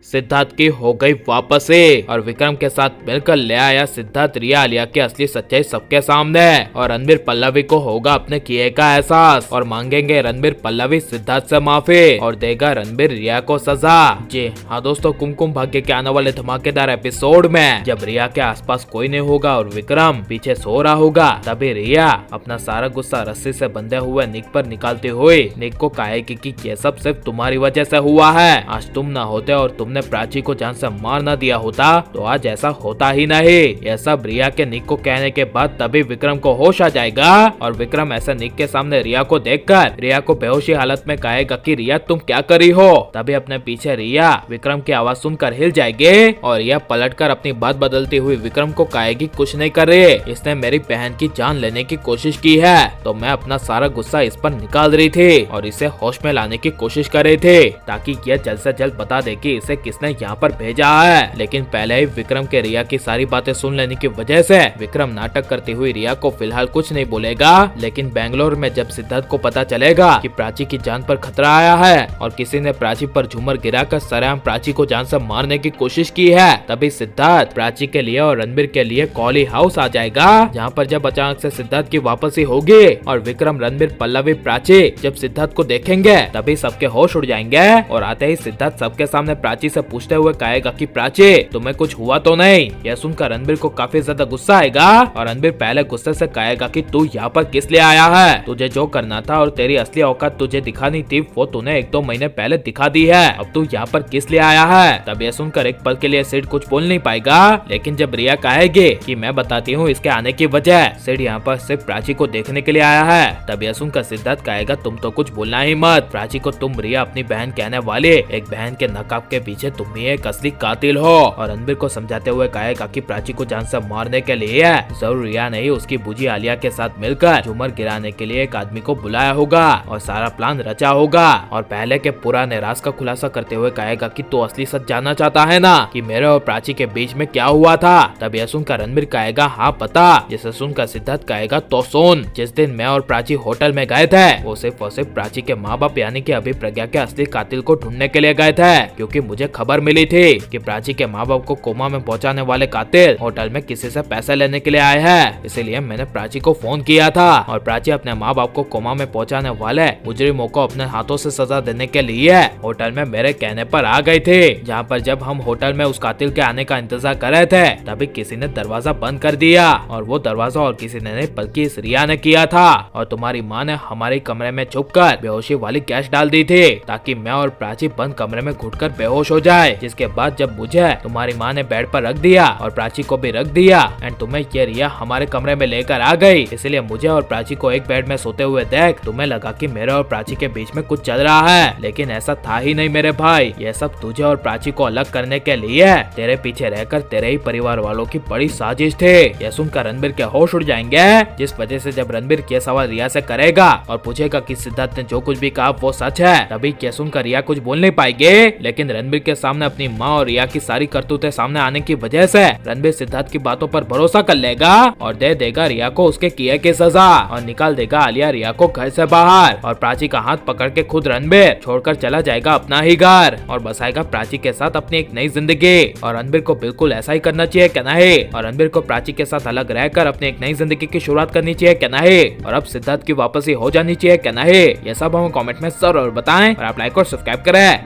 सिद्धार्थ की हो गई वापसी और विक्रम के साथ मिलकर ले आया सिद्धार्थ रिया आलिया की असली सच्चाई सबके सामने। और रणबीर पल्लवी को होगा अपने किए का एहसास और मांगेंगे रणबीर पल्लवी सिद्धार्थ से माफी और देगा रणबीर रिया को सजा। जी हाँ दोस्तों, कुमकुम भाग्य के आने वाले धमाकेदार एपिसोड में जब रिया के आसपास कोई नहीं होगा और विक्रम पीछे सो रहा होगा, तभी रिया अपना सारा गुस्सा रस्सी से बंधे हुए निक पर निकालती हुई निक को कहेगी कि ये सब सिर्फ तुम्हारी वजह से हुआ है। आज तुम न होते और तुमने प्राची को जान से मार न दिया होता तो आज ऐसा होता ही नहीं। यह सब रिया के निक को कहने के बाद तभी विक्रम को होश आ जाएगा और विक्रम ऐसे निक के सामने रिया को देखकर रिया को बेहोशी हालत में कहेगा कि रिया तुम क्या करी हो। तभी अपने पीछे रिया विक्रम की आवाज सुनकर हिल जाएगी और रिया पलटकर अपनी बात बदलती हुई विक्रम को कहेगी कुछ नहीं कर रही, इसने मेरी बहन की जान लेने की कोशिश की है तो मैं अपना सारा गुस्सा इस पर निकाल रही थी और इसे होश में लाने की कोशिश कर रही थी ताकि यह जल्द से जल्द बता दे कि इसे किसने यहाँ पर भेजा है। लेकिन पहले ही विक्रम के रिया की सारी बातें सुन लेने की वजह से विक्रम नाटक करती हुई रिया को फिलहाल कुछ नहीं बोलेगा। लेकिन बेंगलोर में जब सिद्धार्थ को पता चलेगा कि प्राची की जान पर खतरा आया है और किसी ने प्राची पर झूमर गिराकर सरेआम प्राची को जान से मारने की कोशिश की है, तभी सिद्धार्थ प्राची के लिए और रणबीर के लिए कॉली हाउस आ जाएगा, जहाँ पर जब अचानक से सिद्धार्थ की वापसी होगी और विक्रम रणबीर पल्लवी प्राची जब सिद्धार्थ को देखेंगे तभी सबके होश उड़ जाएंगे और आते ही सिद्धार्थ सबके सामने प्राची से पूछते हुए कहेगा कि प्राची तुम्हें कुछ हुआ तो नहीं। यह सुनकर रणबीर को काफी ज्यादा गुस्सा आएगा और रणबीर पहले गुस्से से कहेगा कि तू यहाँ पर किस लिए आया है, तुझे जो करना था और तेरी असली औकात तुझे दिखानी थी वो तूने 1-2 महीने पहले दिखा दी है, अब तू यहाँ पर किस लिए आया है। तब यह सुनकर एक पल के लिए सिड कुछ बोल नहीं पाएगा, लेकिन जब रिया कहेगी कि मैं बताती हूँ इसके आने की वजह, सिड यहाँ पर सिर्फ प्राची को देखने के लिए आया है। तब यह सुनकर सिद्धार्थ कहेगा तुम तो कुछ बोलना ही मत, प्राची को तुम रिया अपनी बहन कहने वाले एक बहन के नकाब के पीछे तुम ही एक असली कातिल हो। और रणबीर को समझाते हुए कहेगा कि प्राची को जान से मारने के लिए जरूर रिया नहीं उसकी बुजी आलिया के साथ मिलकर झूमर गिराने के लिए एक आदमी को बुलाया होगा और सारा प्लान रचा होगा। और पहले के पुराने राज का खुलासा करते हुए कहेगा कि तू असली सच जानना चाहता है ना कि मेरे और प्राची के बीच में क्या हुआ था। तब यह सुनकर रणबीर कहेगा हाँ पता। जिसे सुनकर सिद्धार्थ कहेगा तो सुन, जिस दिन मैं और प्राची होटल में गए थे वो सिर्फ और सिर्फ प्राची के माँ बाप यानी कि अभिप्रज्ञा के असली कातिल को ढूंढने के लिए गए थे, क्योंकि मुझे खबर मिली थी कि प्राची के माँ बाप को कोमा में पहुंचाने वाले कातिल होटल में किसी से पैसे लेने के लिए आए हैं। इसीलिए मैंने प्राची को फोन किया था और प्राची अपने माँ बाप को कोमा में पहुंचाने वाले मुजरिमों को अपने हाथों से सजा देने के लिए होटल में मेरे कहने पर आ गई थी। जहाँ पर जब हम होटल में उस कातिल के आने का इंतजार कर रहे थे तभी किसी ने दरवाजा बंद कर दिया और वो दरवाजा और किसी ने नहीं बल्कि इस रिया ने किया था। और तुम्हारी माँ ने हमारे कमरे में छुपकर बेहोशी वाली गैस डाल दी थी ताकि मैं और प्राची बंद कमरे में घुटकर बेहोश हो जाए। जिसके बाद जब मुझे तुम्हारी माँ ने बेड पर रख दिया और प्राची को भी रख दिया एंड तुम्हें ये रिया हमारे कमरे में लेकर आ गई, इसलिए मुझे और प्राची को एक बेड में सोते हुए देख तुम्हें लगा कि मेरे और प्राची के बीच में कुछ चल रहा है, लेकिन ऐसा था ही नहीं मेरे भाई। ये सब तुझे और प्राची को अलग करने के लिए तेरे पीछे रहकर तेरे ही परिवार वालों की बड़ी साजिश थी। यह सुनकर रणबीर के होश उड़ जाएंगे, जिस वजह से जब रणबीर ये सवाल रिया से करेगा और पूछेगा कि सिद्धार्थ ने जो कुछ भी कहा वो सच है, तभी ये सुनकर रिया कुछ बोल नहीं पाएगी। लेकिन रणबीर के सामने अपनी माँ और रिया की सारी करतूतें सामने आने की वजह से रणबीर सिद्धार्थ की बातों पर भरोसा कर लेगा और दे देगा रिया को उसके किए की सजा और निकाल देगा आलिया रिया को घर से बाहर। और प्राची का हाथ पकड़ के खुद रणबीर छोड़कर चला जाएगा अपना ही घर और बसाएगा प्राची के साथ अपनी एक नई जिंदगी। और रणबीर को बिल्कुल ऐसा ही करना चाहिए क्या नहीं, और रणबीर को प्राची के साथ अलग रहकर अपनी एक नई जिंदगी की शुरुआत करनी चाहिए क्या नहीं, और अब सिद्धार्थ की वापसी हो जानी चाहिए क्या नहीं। ये सब हमें कमेंट में जरूर बताएं और आप लाइक और सब्सक्राइब करें।